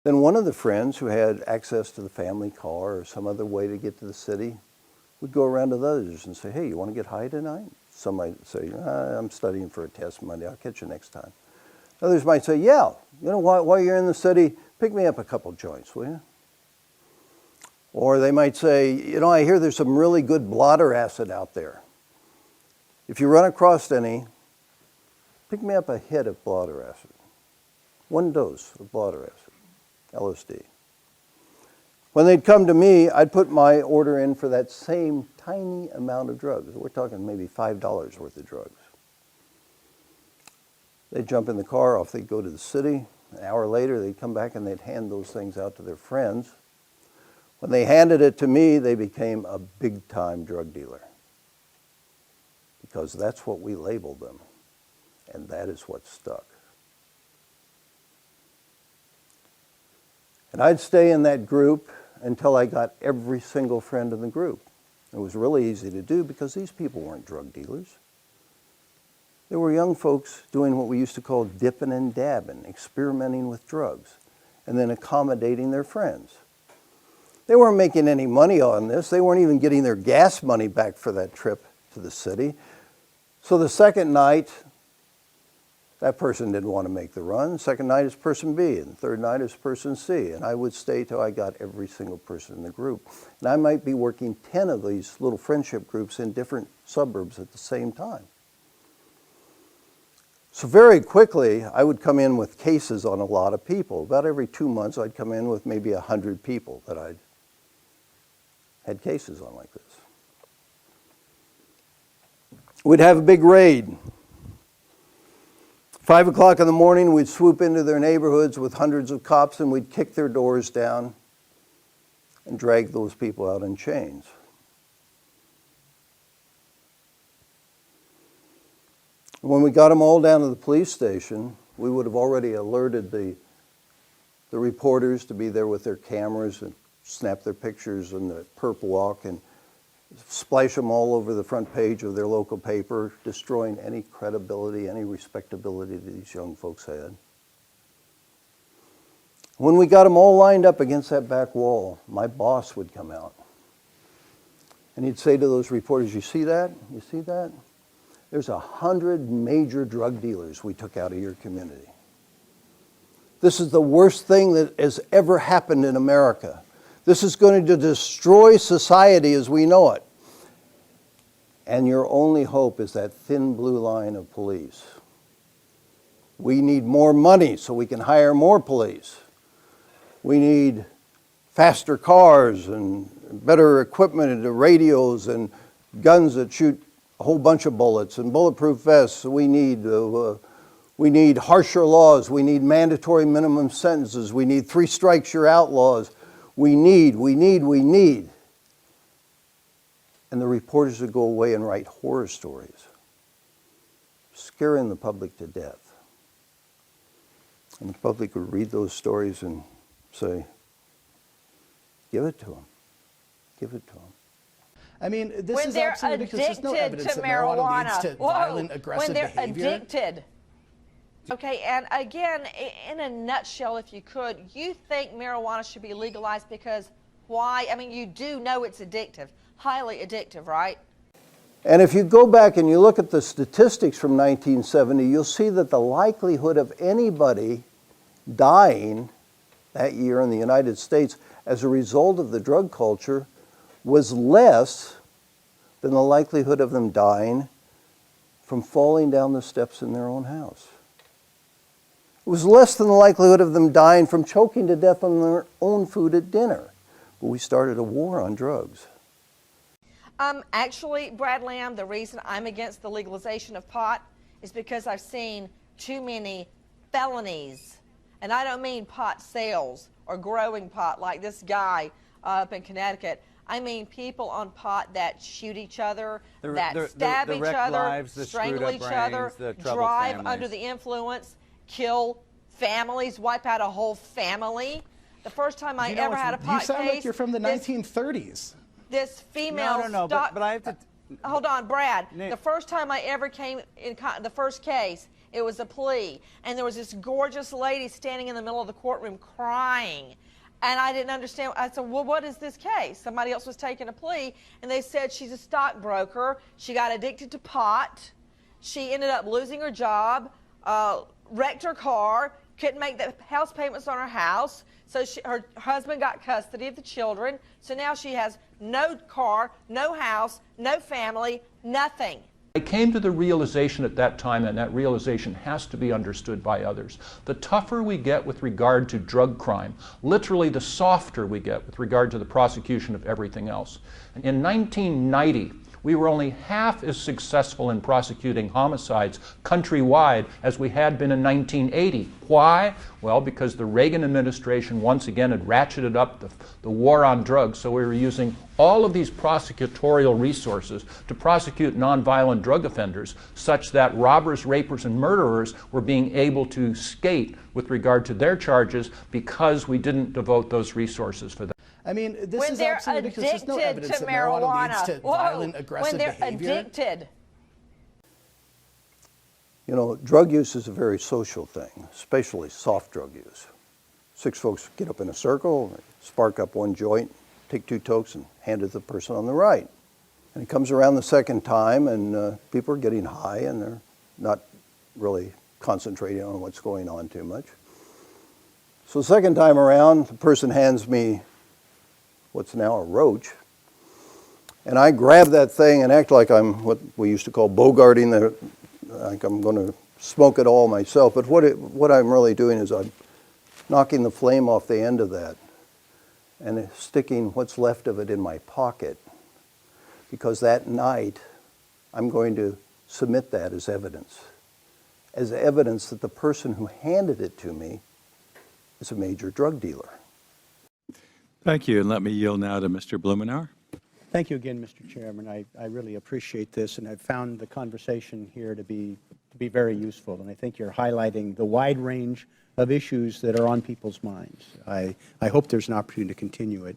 Then one of the friends who had access to the family car or some other way to get to the city would go around to the others and say, hey, you want to get high tonight? Some might say, I'm studying for a test Monday, I'll catch you next time. Others might say, yeah, you know, while you're in the city, pick me up a couple joints, will you? Or they might say, you know, I hear there's some really good blotter acid out there. If you run across any, pick me up a hit of blotter acid. 1 dose of blotter acid, LSD. When they'd come to me, I'd put my order in for that same tiny amount of drugs. We're talking maybe $5 worth of drugs. They'd jump in the car, off they'd go to the city. An hour later, they'd come back and they'd hand those things out to their friends. When they handed it to me, they became a big-time drug dealer. Because that's what we labeled them. And that is what stuck. And I'd stay in that group until I got every single friend in the group. It was really easy to do because these people weren't drug dealers. They were young folks doing what we used to call dipping and dabbing, experimenting with drugs, and then accommodating their friends. They weren't making any money on this. They weren't even getting their gas money back for that trip to the city. So the second night, that person didn't want to make the run. Second night is person B, and third night is person C. And I would stay till I got every single person in the group. And I might be working 10 of these little friendship groups in different suburbs at the same time. So very quickly, I would come in with cases on a lot of people. About every 2 months, I'd come in with maybe 100 people that I'd had cases on like this. We'd have a big raid. 5 o'clock in the morning, we'd swoop into their neighborhoods with hundreds of cops and we'd kick their doors down and drag those people out in chains. When we got them all down to the police station, we would have already alerted the reporters to be there with their cameras and snap their pictures in the perp walk and splash them all over the front page of their local paper, destroying any credibility, any respectability that these young folks had. When we got them all lined up against that back wall, my boss would come out. And he'd say to those reporters, you see that? You see that? There's 100 major drug dealers we took out of your community. This is the worst thing that has ever happened in America. This is going to destroy society as we know it. And your only hope is that thin blue line of police. We need more money so we can hire more police. We need faster cars and better equipment and radios and guns that shoot a whole bunch of bullets and bulletproof vests. We need harsher laws. We need mandatory minimum sentences. We need 3 strikes, you're outlaws. We need. And the reporters would go away and write horror stories, scaring the public to death. And the public would read those stories and say, give it to them. Give it to them. I mean, this is absolutely because there's no evidence that marijuana leads to violent, aggressive behavior. When they're addicted. Okay, and again, in a nutshell, if you could, you think marijuana should be legalized because why? I mean, you do know it's addictive, highly addictive, right? And if you go back and you look at the statistics from 1970, you'll see that the likelihood of anybody dying that year in the United States as a result of the drug culture was less than the likelihood of them dying from falling down the steps in their own house. It was less than the likelihood of them dying from choking to death on their own food at dinner. But we started a war on drugs. Actually, Brad Lamb, the reason I'm against the legalization of pot is because I've seen too many felonies. And I don't mean pot sales or growing pot like this guy up in Connecticut. I mean people on pot that shoot each other, that stab each other, strangle each other, drive under the influence, kill families, wipe out a whole family. The first time I ever had a pot case... You sound like you're from the 1930s. This female... No, but I have to... Hold on, Brad. The first time I ever came in the first case, It was a plea. And there was this gorgeous lady standing in the middle of the courtroom crying. And I didn't understand. I said, well, what is this case? Somebody else was taking a plea, and they said she's a stockbroker. She got addicted to pot. She ended up losing her job, wrecked her car, couldn't make the house payments on her house. So her husband got custody of the children. So now she has no car, no house, no family, nothing. I came to the realization at that time, and that realization has to be understood by others. The tougher we get with regard to drug crime, literally the softer we get with regard to the prosecution of everything else. In 1990, we were only half as successful in prosecuting homicides countrywide as we had been in 1980. Why? Well, because the Reagan administration once again had ratcheted up the war on drugs, so we were using all of these prosecutorial resources to prosecute nonviolent drug offenders, such that robbers, rapers, and murderers were being able to skate with regard to their charges because we didn't devote those resources for them. I mean, this is absolutely ridiculous. There's no evidence that marijuana leads to violent, aggressive behavior. When they're addicted. You know, drug use is a very social thing, especially soft drug use. 6 folks get up in a circle, spark up one joint, take 2 tokes and hand it to the person on the right. And it comes around the second time and people are getting high and they're not really concentrating on what's going on too much. So the second time around, the person hands me what's now a roach, and I grab that thing and act like I'm what we used to call bogarting, like I'm going to smoke it all myself. But what I'm really doing is I'm knocking the flame off the end of that and sticking what's left of it in my pocket, because that night I'm going to submit that as evidence that the person who handed it to me is a major drug dealer. Thank you, and let me yield now to Mr. Blumenauer. Thank you again, Mr. Chairman. I really appreciate this, and I've found the conversation here to be very useful, and I think you're highlighting the wide range of issues that are on people's minds. I hope there's an opportunity to continue it.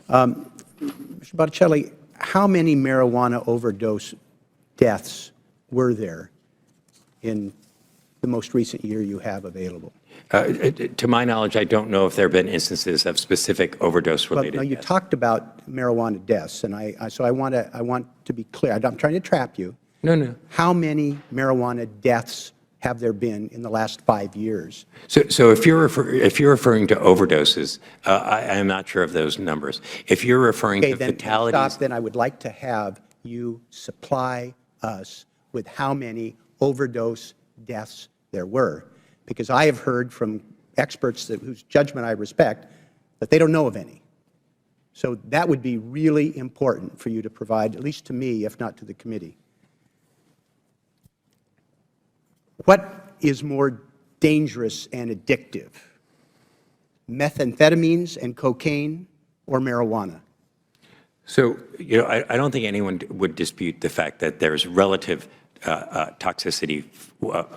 Mr. Botticelli, how many marijuana overdose deaths were there in the most recent year you have available? To my knowledge, I don't know if there have been instances of specific overdose-related Well, no, you deaths. talked about marijuana deaths, and so I want to be clear. I'm trying to trap you. No. How many marijuana deaths have there been in the last 5 years? So if you're referring to overdoses, I am not sure of those numbers. If you're referring to fatalities, Then I would like to have you supply us with how many overdose deaths there were, because I have heard from experts whose judgment I respect that they don't know of any. So that would be really important for you to provide, at least to me, if not to the committee. What is more dangerous and addictive, methamphetamines and cocaine or marijuana? so I don't think anyone would dispute the fact that there's relative toxicity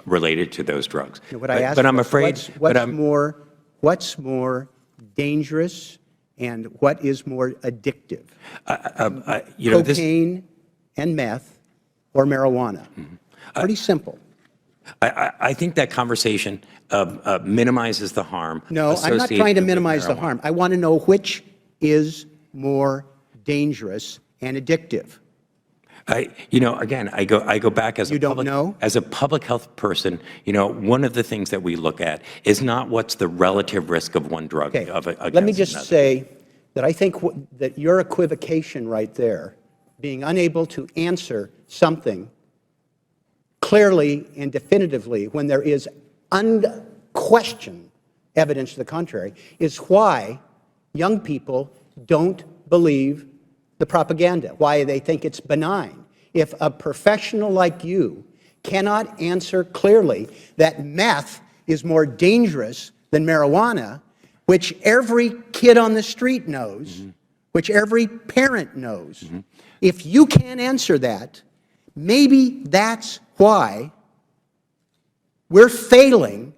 related to those drugs. But I'm afraid, what's more dangerous and what is more addictive? Cocaine and meth or marijuana? Pretty simple. I think that conversation minimizes the harm. No, I'm not trying to minimize the harm. I want to know which is more dangerous and addictive. Again, I go back as as a public health person. One of the things that we look at is not what's the relative risk of one drug. Okay. Against Let me just another. say that I think that your equivocation right there, being unable to answer something clearly and definitively when there is unquestioned evidence to the contrary, is why young people don't believe the propaganda, why they think it's benign. If a professional like you cannot answer clearly that meth is more dangerous than marijuana, which every kid on the street knows, which every parent knows, if you can't answer that, maybe that's why we're failing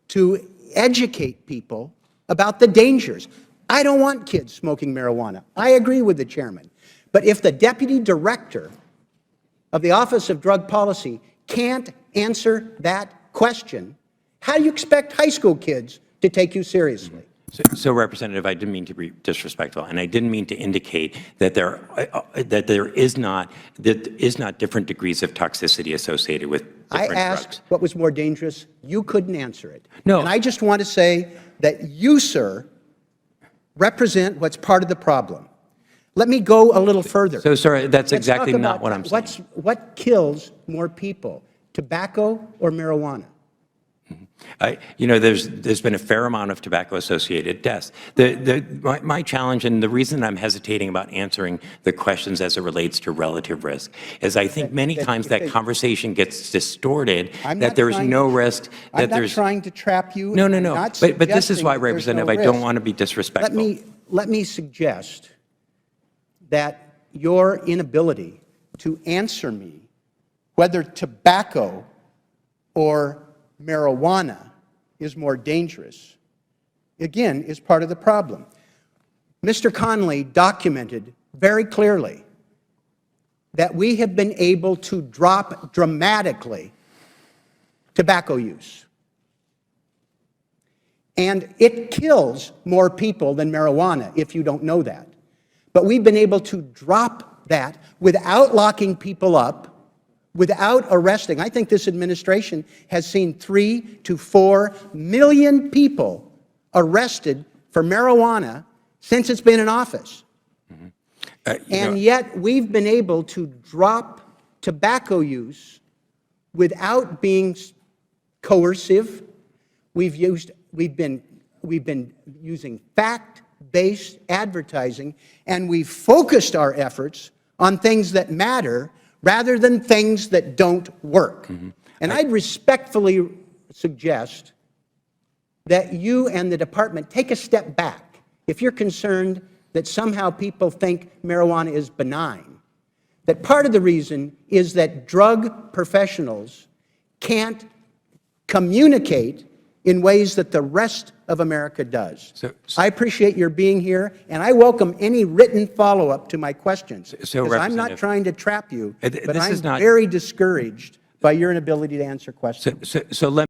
to educate people about the dangers. I don't want kids smoking marijuana. I agree with the chairman. But if the deputy director of the Office of Drug Policy can't answer that question, how do you expect high school kids to take you seriously? So, Representative, I didn't mean to be disrespectful, and I didn't mean to indicate that there is not different degrees of toxicity associated with different I asked drugs. what was more dangerous. You couldn't answer it. No. And I just want to say that you, sir, represent what's part of the problem. Let me go a little further. So, sir, that's Let's exactly talk not about what I'm saying. what kills more people, tobacco or marijuana? There's been a fair amount of tobacco-associated deaths. My challenge, and the reason I'm hesitating about answering the questions as it relates to relative risk, is I think many times that conversation gets distorted, that there's no risk, that there's... I'm not trying to trap you. No. But this is why, Representative, I don't want to be disrespectful. Let me suggest that your inability to answer me whether tobacco or marijuana is more dangerous, again, is part of the problem. Mr. Connolly documented very clearly that we have been able to drop dramatically tobacco use. And it kills more people than marijuana, if you don't know that. But we've been able to drop that without locking people up, without arresting. I think this administration has seen 3 to 4 million people arrested for marijuana since it's been in office. And yet we've been able to drop tobacco use without being coercive. We've been using fact-based advertising, and we've focused our efforts on things that matter rather than things that don't work. And I'd respectfully suggest that you and the department take a step back. If you're concerned that somehow people think marijuana is benign, that part of the reason is that drug professionals can't communicate in ways that the rest of America does. I appreciate your being here, and I welcome any written follow-up to my questions. Because I'm not trying to trap you, but I'm very discouraged by your inability to answer questions. So let